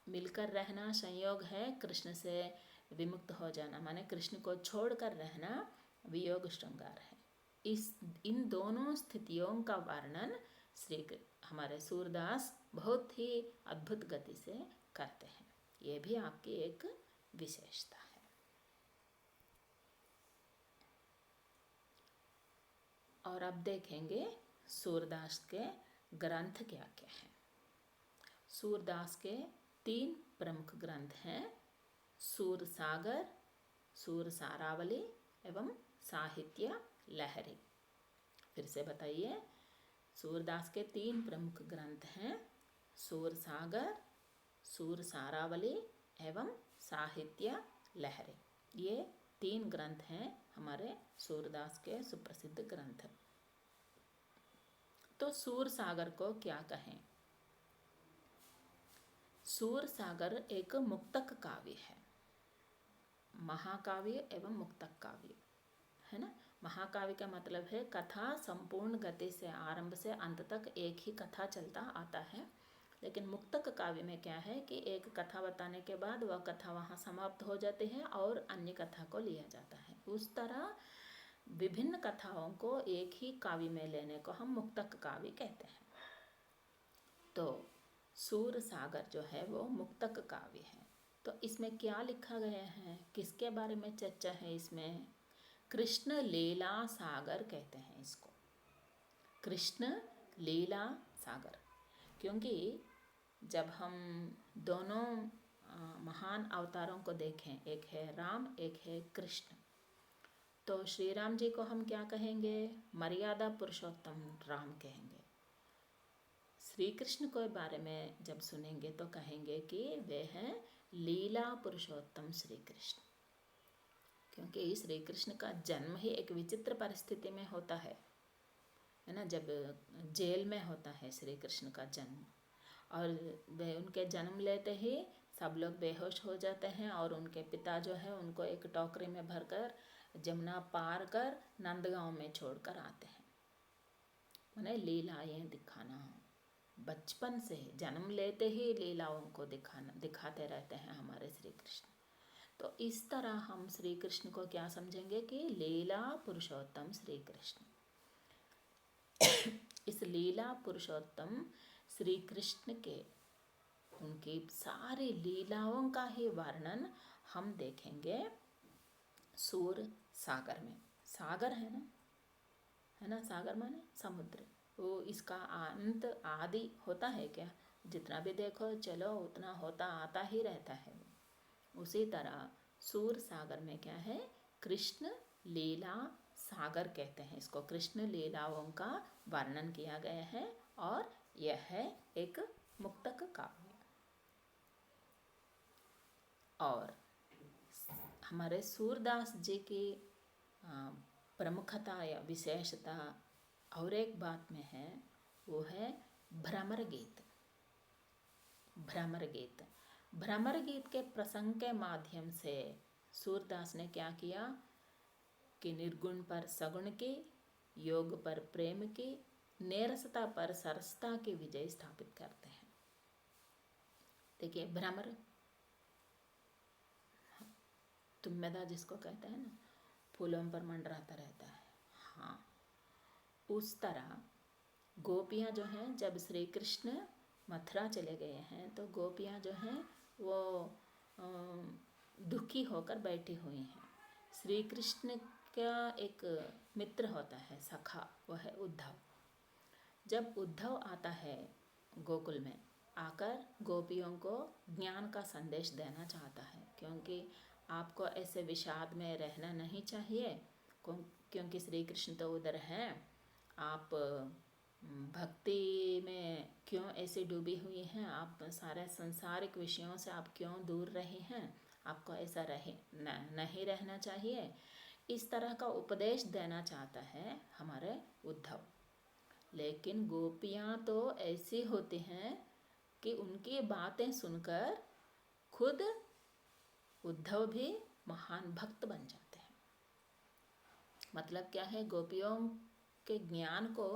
S1: मिलकर रहना संयोग है, कृष्ण से विमुक्त हो जाना माने कृष्ण को छोड़कर रहना वियोग श्रृंगार है। इन दोनों स्थितियों का वर्णन हमारे सूरदास बहुत ही अद्भुत गति से करते हैं। ये भी आपकी एक विशेषता है। और अब देखेंगे सूरदास के ग्रंथ क्या क्या हैं। सूरदास के 3 प्रमुख ग्रंथ हैं, सूरसागर, सूरसारावली एवं साहित्य लहरी। फिर से बताइए, सूरदास के 3 प्रमुख ग्रंथ हैं, सूरसागर, सूरसारावली एवं साहित्य लहरी। ये 3 ग्रंथ हैं हमारे सूरदास के सुप्रसिद्ध ग्रंथ। तो सूरसागर को क्या कहें? सूरसागर एक मुक्तक काव्य है, महाकाव्य एवं मुक्तक काव्य है ना। महाकाव्य का मतलब है कथा संपूर्ण गति से आरंभ से अंत तक एक ही कथा चलता आता है। लेकिन मुक्तक काव्य में क्या है कि एक कथा बताने के बाद वह कथा वहाँ समाप्त हो जाती है और अन्य कथा को लिया जाता है। उस तरह विभिन्न कथाओं को एक ही काव्य में लेने को हम मुक्तक काव्य कहते हैं। तो सूरसागर जो है वो मुक्तक काव्य है। तो इसमें क्या लिखा गया है, किसके बारे में चर्चा है इसमें? कृष्ण लीला सागर कहते हैं इसको, कृष्ण लीला सागर। क्योंकि जब हम दोनों महान अवतारों को देखें, एक है राम, एक है कृष्ण, तो श्री राम जी को हम क्या कहेंगे? मर्यादा पुरुषोत्तम राम कहेंगे। श्री कृष्ण के बारे में जब सुनेंगे तो कहेंगे कि वे हैं लीला पुरुषोत्तम श्री कृष्ण। क्योंकि श्री कृष्ण का जन्म ही एक विचित्र परिस्थिति में होता है ना। जब जेल में होता है श्री कृष्ण का जन्म, और वे उनके जन्म लेते ही सब लोग बेहोश हो जाते हैं और उनके पिता जो है उनको एक टोकरी में भरकर जमुना पार कर नंदगांव में छोड़कर आते हैं। माने लीलाएं दिखाना, बचपन से ही जन्म लेते ही लीलाओं को दिखाते रहते हैं हमारे श्री कृष्ण। तो इस तरह हम श्री कृष्ण को क्या समझेंगे कि लीला पुरुषोत्तम श्री कृष्ण। इस लीला पुरुषोत्तम श्री कृष्ण के उनकी सारी लीलाओं का ही वर्णन हम देखेंगे सूर सागर में। सागर है ना, सागर माने समुद्र। वो इसका अंत आदि होता है क्या? जितना भी देखो चलो उतना होता आता ही रहता है। उसी तरह सूर सागर में क्या है? कृष्ण लीला सागर कहते हैं इसको। कृष्ण लीलाओं का वर्णन किया गया है और यह है एक मुक्तक काव्य। और हमारे सूरदास जी की प्रमुखता या विशेषता और एक बात में है, वो है भ्रमर गीत। भ्रमर गीत, भ्रमर गीत के प्रसंग के माध्यम से सूरदास ने क्या किया कि निर्गुण पर सगुण की, योग पर प्रेम की, नेरसता पर सरसता की विजय स्थापित करते हैं। देखिए भ्रमर तुम्बेदा जिसको कहते हैं ना, फूलों पर मंडराता रहता है। हाँ, उस तरह गोपियाँ जो हैं, जब श्री कृष्ण मथुरा चले गए हैं तो गोपियाँ जो हैं वो दुखी होकर बैठी हुई हैं। श्री कृष्ण का एक मित्र होता है, सखा, वह है उद्धव। जब उद्धव आता है गोकुल में, आकर गोपियों को ज्ञान का संदेश देना चाहता है, क्योंकि आपको ऐसे विषाद में रहना नहीं चाहिए, क्योंकि श्री कृष्ण तो उधर हैं। आप भक्ति में क्यों ऐसी डूबी हुई हैं? आप सारे संसारिक विषयों से आप क्यों दूर रहे हैं? आपको ऐसा नहीं रहना चाहिए। इस तरह का उपदेश देना चाहता है हमारे उद्धव। लेकिन गोपियाँ तो ऐसी होती हैं कि उनकी बातें सुनकर खुद उद्धव भी महान भक्त बन जाते हैं। मतलब क्या है, गोपियों के ज्ञान को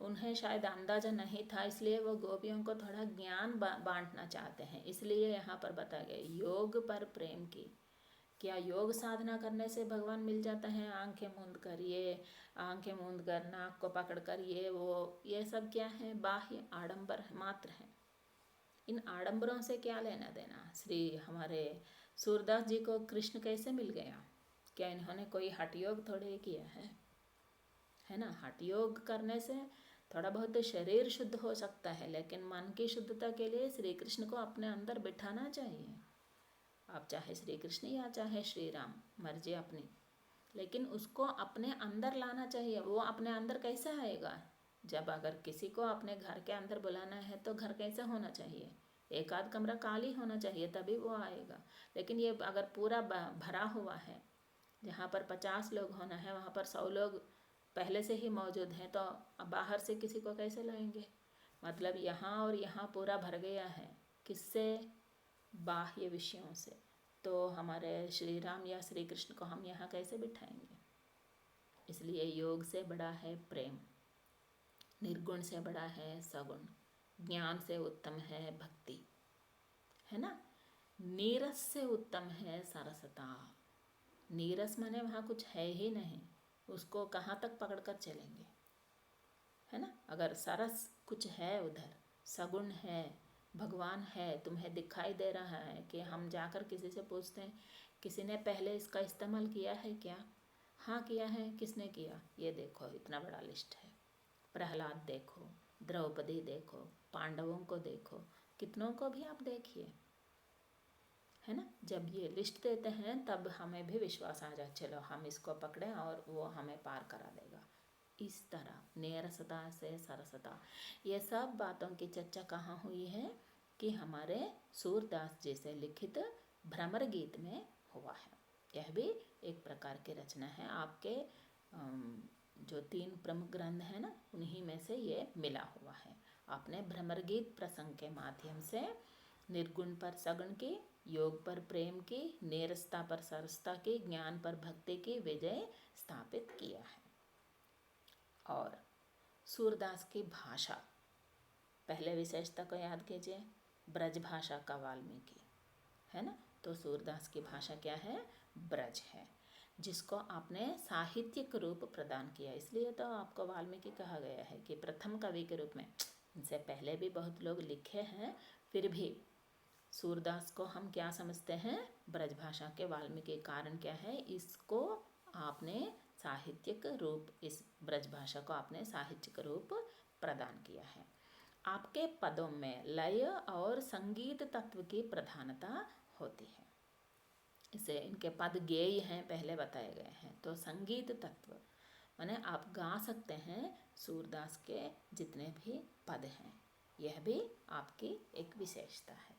S1: उन्हें शायद अंदाज़ा नहीं था, इसलिए वो गोपियों को थोड़ा ज्ञान बांटना चाहते हैं। इसलिए यहाँ पर बताया गया योग पर प्रेम की, क्या योग साधना करने से भगवान मिल जाता है? आंखें मूंद कर नाक को पकड़ कर ये सब क्या है? बाह्य आडंबर मात्र है। इन आडंबरों से क्या लेना देना? हमारे सूरदास जी को कृष्ण कैसे मिल गया? क्या इन्होंने कोई हठ योग थोड़े किया है ना? हठ योग करने से थोड़ा बहुत शरीर शुद्ध हो सकता है, लेकिन मन की शुद्धता के लिए श्री कृष्ण को अपने अंदर बिठाना चाहिए। आप चाहे श्री कृष्ण या चाहे श्री राम, मर्जी अपनी, लेकिन उसको अपने अंदर लाना चाहिए। वो अपने अंदर कैसे आएगा? जब अगर किसी को अपने घर के अंदर बुलाना है तो घर कैसे होना चाहिए? एक आध कमरा खाली होना चाहिए, तभी वो आएगा। लेकिन ये अगर पूरा भरा हुआ है, जहाँ पर 50 लोग होना है वहाँ पर 100 लोग पहले से ही मौजूद हैं, तो अब बाहर से किसी को कैसे लाएंगे? मतलब यहाँ और यहाँ पूरा भर गया है। किससे? बाह्य विषयों से। तो हमारे श्री राम या श्री कृष्ण को हम यहाँ कैसे बिठाएंगे? इसलिए योग से बड़ा है प्रेम, निर्गुण से बड़ा है सगुण, ज्ञान से उत्तम है भक्ति, है ना? नीरस से उत्तम है सरसता। नीरस माने वहाँ कुछ है ही नहीं, उसको कहाँ तक पकड़ कर चलेंगे, है ना? अगर सरस कुछ है, उधर सगुण है, भगवान है, तुम्हें दिखाई दे रहा है कि हम जाकर किसी से पूछते हैं, किसी ने पहले इसका इस्तेमाल किया है क्या? हाँ किया है। किसने किया? ये देखो, इतना बड़ा लिस्ट है। प्रहलाद देखो, द्रौपदी देखो, पांडवों को देखो, कितनों को भी आप देखिए, है ना? जब ये लिस्ट देते हैं तब हमें भी विश्वास आ जाए, चलो हम इसको पकड़ें और वो हमें पार करा देगा। इस तरह नीरसता से सरसता, ये सब बातों की चर्चा कहाँ हुई है? कि हमारे सूरदास जी से लिखित भ्रमर गीत में हुआ है। यह भी एक प्रकार की रचना है। आपके जो 3 प्रमुख ग्रंथ हैं ना, उन्हीं में से ये मिला हुआ है। आपने भ्रमर गीत प्रसंग के माध्यम से निर्गुण पर सगुण की, योग पर प्रेम की, नीरसता पर सरसता की, ज्ञान पर भक्ति की विजय स्थापित किया है। और सूरदास की भाषा, पहले विशेषता को याद कीजिए, ब्रज भाषा का वाल्मीकि, है ना? तो सूरदास की भाषा क्या है? ब्रज है, जिसको आपने साहित्यिक रूप प्रदान किया। इसलिए तो आपको वाल्मीकि कहा गया है कि प्रथम कवि के रूप में। इनसे पहले भी बहुत लोग लिखे हैं, फिर भी सूरदास को हम क्या समझते हैं? ब्रज भाषा के वाल्मीकि। कारण क्या है? इसको आपने साहित्यिक रूप, इस ब्रज भाषा को आपने साहित्यिक रूप प्रदान किया है। आपके पदों में लय और संगीत तत्व की प्रधानता होती है। इसे इनके पद गेय हैं, पहले बताए गए हैं। तो संगीत तत्व माने आप गा सकते हैं सूरदास के जितने भी पद हैं। यह भी आपकी एक विशेषता है।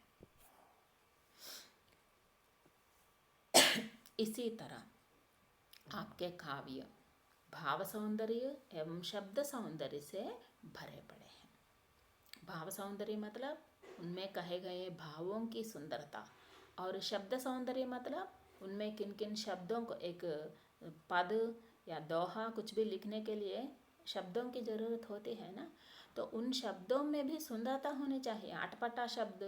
S1: इसी तरह आपके काव्य भाव सौंदर्य एवं शब्द सौंदर्य से भरे पड़े हैं। भाव सौंदर्य मतलब उनमें कहे गए भावों की सुंदरता, और शब्द सौंदर्य मतलब उनमें किन किन शब्दों को, एक पद या दोहा कुछ भी लिखने के लिए शब्दों की ज़रूरत होती है ना, तो उन शब्दों में भी सुंदरता होनी चाहिए। अटपटा शब्द,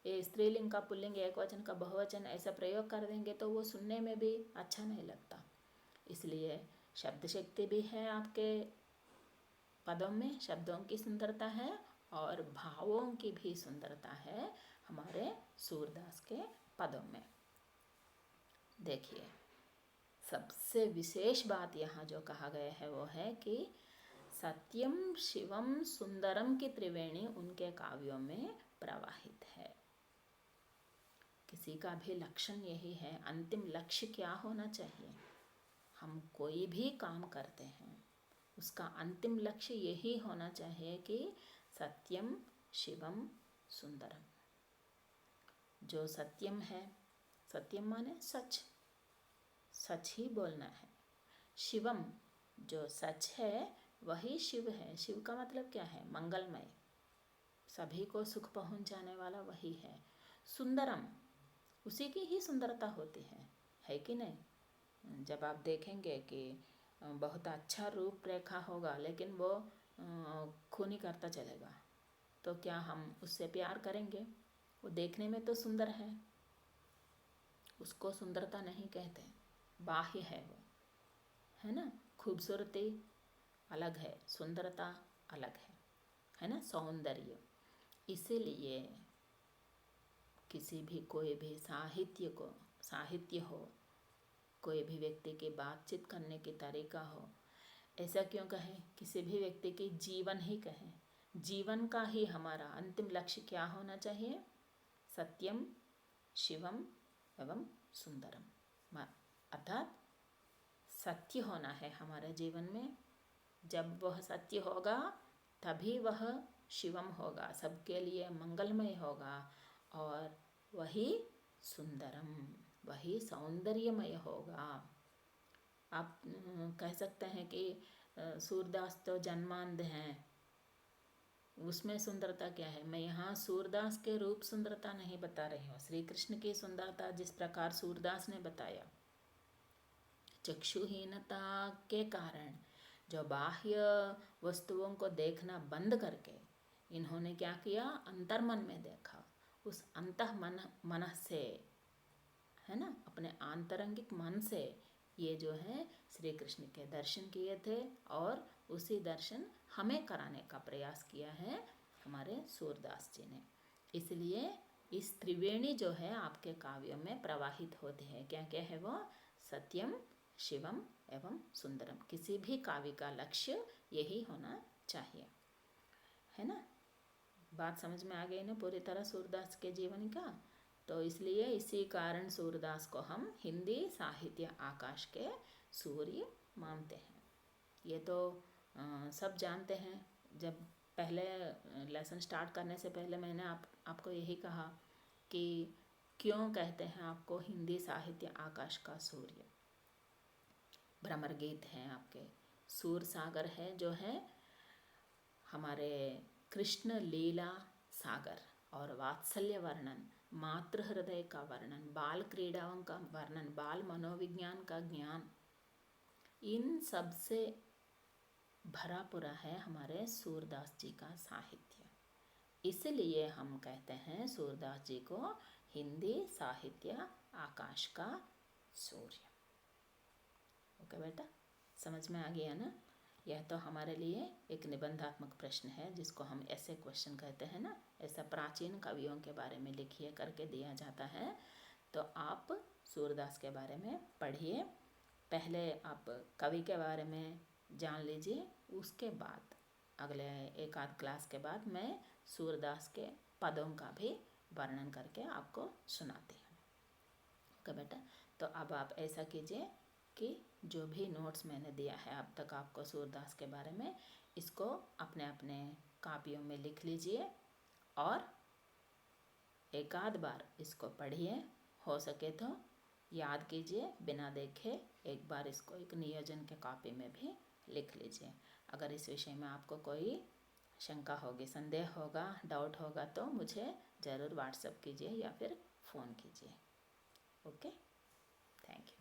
S1: ये स्त्रीलिंग का पुल्लिंग, एक वचन का बहुवचन ऐसा प्रयोग कर देंगे तो वो सुनने में भी अच्छा नहीं लगता। इसलिए शब्द शक्ति भी है आपके पदों में, शब्दों की सुंदरता है, और भावों की भी सुंदरता है हमारे सूरदास के पदों में। देखिए, सबसे विशेष बात यहाँ जो कहा गया है वो है कि सत्यम शिवम सुंदरम की त्रिवेणी उनके काव्यों में प्रवाहित है। किसी का भी लक्षण यही है, अंतिम लक्ष्य क्या होना चाहिए? हम कोई भी काम करते हैं, उसका अंतिम लक्ष्य यही होना चाहिए कि सत्यम शिवम सुंदरम। जो सत्यम है, सत्यम माने सच, सच ही बोलना है। शिवम, जो सच है वही शिव है। शिव का मतलब क्या है? मंगलमय, सभी को सुख पहुंचाने वाला वही है। सुंदरम, उसी की ही सुंदरता होती है कि नहीं? जब आप देखेंगे कि बहुत अच्छा रूप रेखा होगा लेकिन वो खूनी करता चलेगा, तो क्या हम उससे प्यार करेंगे? वो देखने में तो सुंदर है, उसको सुंदरता नहीं कहते, बाह्य है वो, है ना। खूबसूरती अलग है, सुंदरता अलग है ना, सौंदर्य। इसीलिए किसी भी कोई भी साहित्य हो, कोई भी व्यक्ति की बातचीत करने की तरीका हो, ऐसा क्यों कहें, किसी भी व्यक्ति की जीवन ही कहें, जीवन का ही हमारा अंतिम लक्ष्य क्या होना चाहिए, सत्यम शिवम एवं सुंदरम, अर्थात सत्य होना है हमारे जीवन में। जब वह सत्य होगा तभी वह शिवम होगा, सबके लिए मंगलमय होगा, और वही सुंदरम, वही सौंदर्यमय होगा। आप कह सकते हैं कि सूरदास तो जन्मांध हैं, उसमें सुंदरता क्या है। मैं यहाँ सूरदास के रूप सुंदरता नहीं बता रही हूँ, श्री कृष्ण की सुंदरता जिस प्रकार सूरदास ने बताया, चक्षुहीनता के कारण जो बाह्य वस्तुओं को देखना बंद करके इन्होंने क्या किया, अंतर्मन में देखा, उस अंतः मन से, है ना, अपने आंतरंगिक मन से ये जो है श्री कृष्ण के दर्शन किए थे, और उसी दर्शन हमें कराने का प्रयास किया है हमारे सूरदास जी ने। इसलिए इस त्रिवेणी जो है आपके काव्यों में प्रवाहित होती है। क्या क्या है वो, सत्यम शिवम एवं सुंदरम। किसी भी काव्य का लक्ष्य यही होना चाहिए, है ना। बात समझ में आ गई ना पूरी तरह सूरदास के जीवन का। तो इसलिए इसी कारण सूरदास को हम हिंदी साहित्य आकाश के सूर्य मानते हैं। ये तो सब जानते हैं। जब पहले लेसन स्टार्ट करने से पहले मैंने आपको यही कहा कि क्यों कहते हैं आपको हिंदी साहित्य आकाश का सूर्य। भ्रमर गीत हैं आपके, सूर सागर है जो है हमारे कृष्ण लीला सागर, और वात्सल्य वर्णन, मातृ हृदय का वर्णन, बाल क्रीड़ाओं का वर्णन, बाल मनोविज्ञान का ज्ञान, इन सब से भरा पूरा है हमारे सूरदास जी का साहित्य। इसलिए हम कहते हैं सूरदास जी को हिंदी साहित्य आकाश का सूर्य। ओके बेटा, समझ में आ गया ना। यह तो हमारे लिए एक निबंधात्मक प्रश्न है जिसको हम ऐसे क्वेश्चन कहते हैं ना। ऐसा प्राचीन कवियों के बारे में लिखिए करके दिया जाता है, तो आप सूरदास के बारे में पढ़िए। पहले आप कवि के बारे में जान लीजिए, उसके बाद अगले एक आध क्लास के बाद मैं सूरदास के पदों का भी वर्णन करके आपको सुनाती हूँ। ओके बेटा, तो अब आप ऐसा कीजिए कि जो भी नोट्स मैंने दिया है अब तक आपको सूरदास के बारे में, इसको अपने अपने कापियों में लिख लीजिए, और एक आध बार इसको पढ़िए, हो सके तो याद कीजिए, बिना देखे एक बार इसको एक नियोजन के कॉपी में भी लिख लीजिए। अगर इस विषय में आपको कोई शंका होगी, संदेह होगा, डाउट होगा, तो मुझे ज़रूर व्हाट्सएप कीजिए या फिर फ़ोन कीजिए। Okay, thank you.